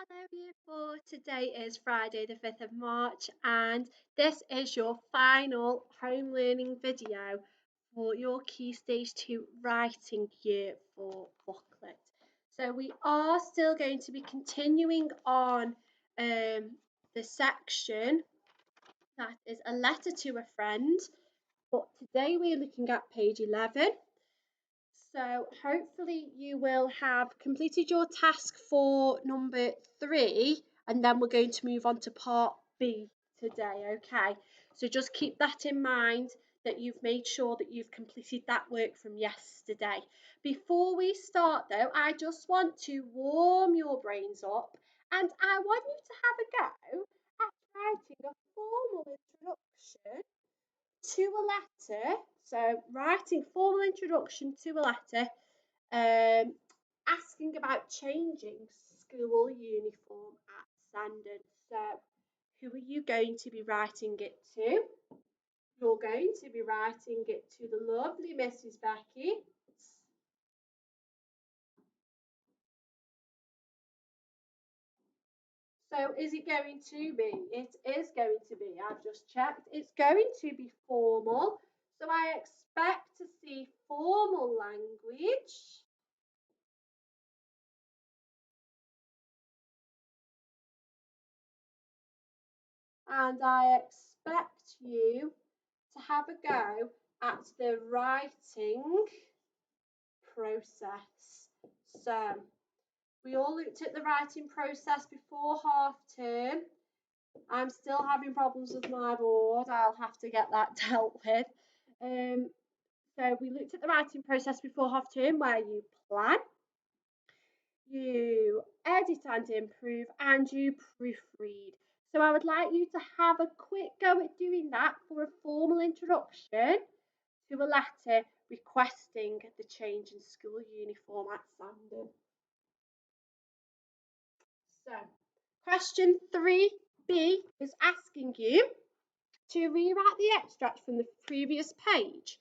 Hello, Year 4. Today is Friday, the 5th of March, and this is your final home learning video for your Key Stage 2 Writing Year 4 booklet. So, we are still going to be continuing on the section that is a letter to a friend, but today we're looking at page 11. So hopefully you will have completed your task for number 3, and then we're going to move on to part B today, okay? So just keep that in mind, that you've made sure that you've completed that work from yesterday. Before we start though, I just want to warm your brains up, and I want you to have a go at writing a formal introduction to a letter. So writing formal introduction to a letter, asking about changing school uniform at Sandon. So who are you going to be writing it to? You're going to be writing it to the lovely Mrs. Becky. So is it going to be? It is going to be. I've just checked. It's going to be formal. So I expect to see formal language. And I expect you to have a go at the writing process. So we all looked at the writing process before half term. I'm still having problems with my board. I'll have to get that dealt with. So we looked at the writing process before half term, where you plan, you edit and improve, and you proofread. So I would like you to have a quick go at doing that for a formal introduction to a letter requesting the change in school uniform at Sandon. So, question 3B is asking you to rewrite the extract from the previous page,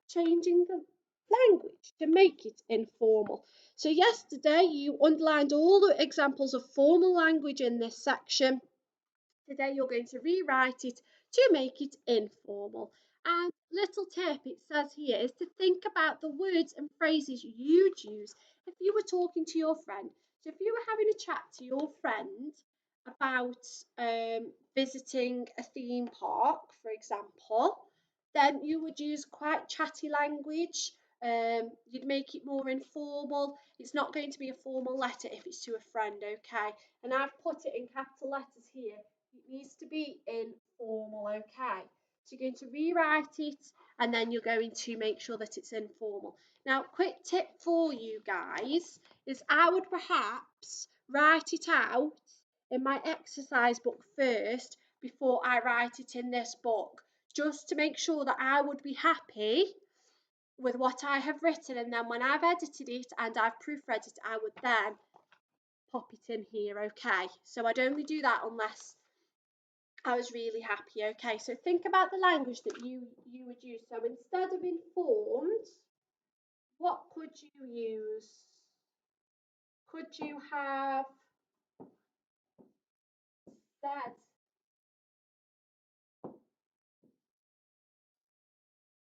changing the language to make it informal. So yesterday you underlined all the examples of formal language in this section. Today you're going to rewrite it to make it informal. And little tip it says here is to think about the words and phrases you'd use if you were talking to your friend. So if you were having a chat to your friend about visiting a theme park, for example, then you would use quite chatty language. You'd make it more informal. It's not going to be a formal letter if it's to a friend, okay? And I've put it in capital letters here. It needs to be informal, okay? So you're going to rewrite it, and then you're going to make sure that it's informal. Now, quick tip for you guys is I would perhaps write it out in my exercise book first before I write it in this book, just to make sure that I would be happy with what I have written, and then when I've edited it and I've proofread it, I would then pop it in here, okay? So I'd only do that unless I was really happy, okay? So think about the language that you would use. So instead of informed, what could you use? Could you have said?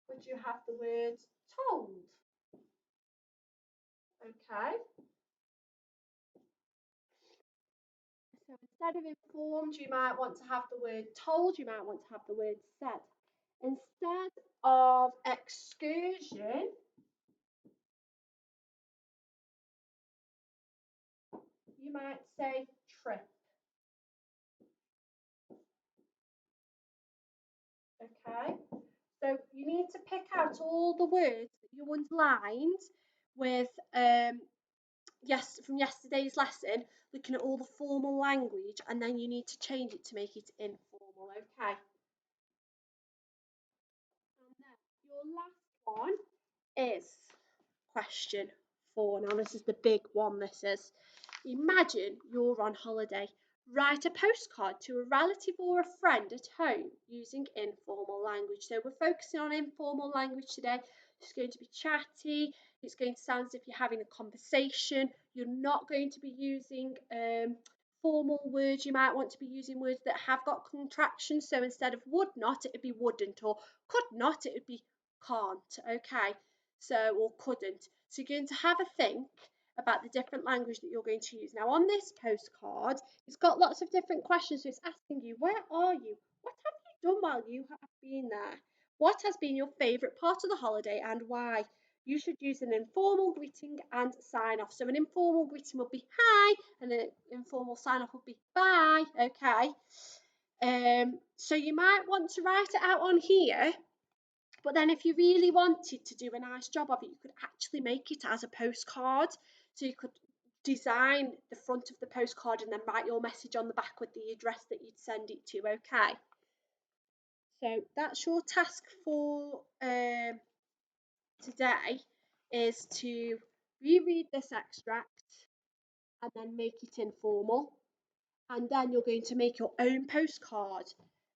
Could you have the word told? Okay. So instead of informed, you might want to have the word told, you might want to have the word said. Instead of excursion, you might say trip. Okay. So you need to pick out all the words that you underlined with from yesterday's lesson, looking at all the formal language, and then you need to change it to make it informal, okay? And then your last one is question 4. Now this is the big one, this is. Imagine you're on holiday. Write a postcard to a relative or a friend at home using informal language. So we're focusing on informal language today. It's going to be chatty. It's going to sound as if you're having a conversation. You're not going to be using formal words, you might want to be using words that have got contractions. So instead of would not, it would be wouldn't, or could not, it would be can't. Okay, so or couldn't. So you're going to have a think about the different language that you're going to use. Now on this postcard, it's got lots of different questions. So it's asking you, where are you? What have you done while you have been there? What has been your favourite part of the holiday and why? You should use an informal greeting and sign off. So an informal greeting would be hi, and an informal sign off would be bye. Okay. So you might want to write it out on here, but then if you really wanted to do a nice job of it, you could actually make it as a postcard. So you could design the front of the postcard and then write your message on the back with the address that you'd send it to. Okay. So that's your task for today, is to reread this extract and then make it informal. And then you're going to make your own postcard.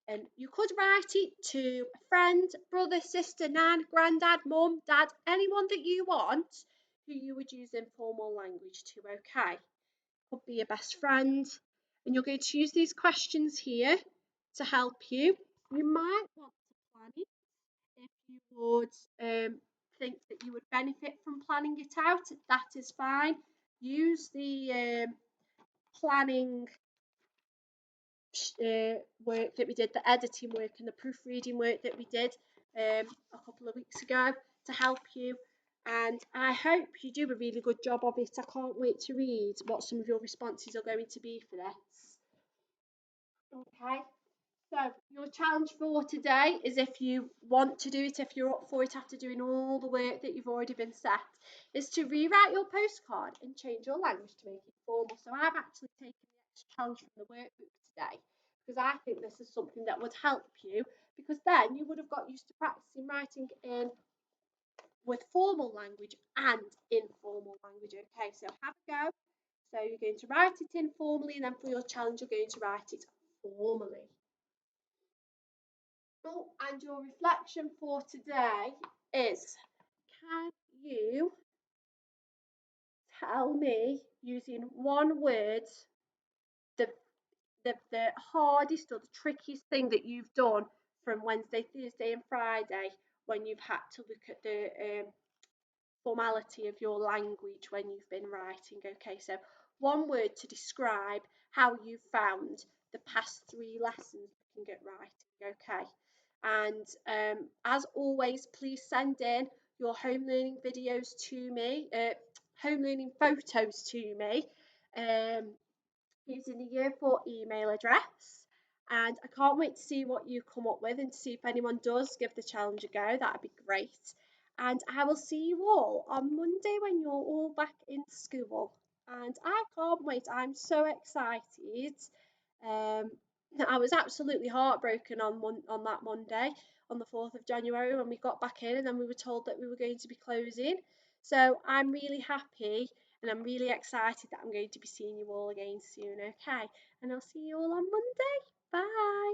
And you could write it to a friend, brother, sister, nan, granddad, mum, dad, anyone that you want who you would use informal language to, okay? Could be your best friend. And you're going to use these questions here to help you. You might want to plan it if you would think that you would benefit from planning it out. That is fine. Use the planning work that we did, the editing work and the proofreading work that we did a couple of weeks ago to help you. And I hope you do a really good job of it. I can't wait to read what some of your responses are going to be for this. Okay. So your challenge for today is, if you want to do it, if you're up for it after doing all the work that you've already been set, is to rewrite your postcard and change your language to make it formal. So I've actually taken the extra challenge from the workbook today because I think this is something that would help you, because then you would have got used to practicing writing in with formal language and informal language. Okay, so have a go. So you're going to write it informally, and then for your challenge you're going to write it formally. Oh, and your reflection for today is, can you tell me using one word the the hardest or the trickiest thing that you've done from Wednesday, Thursday and Friday when you've had to look at the formality of your language when you've been writing? Okay, so one word to describe how you found the past 3 lessons looking at writing. Okay, and as always, please send in your home learning videos to me, home learning photos to me, using the Year 4 email address. And I can't wait to see what you come up with and to see if anyone does give the challenge a go. That'd be great. And I will see you all on Monday when you're all back in school. And I can't wait. I'm so excited. Um, I was absolutely heartbroken on that Monday, on the 4th of January, when we got back in and then we were told that we were going to be closing. So I'm really happy and I'm really excited that I'm going to be seeing you all again soon, okay? And I'll see you all on Monday. Bye.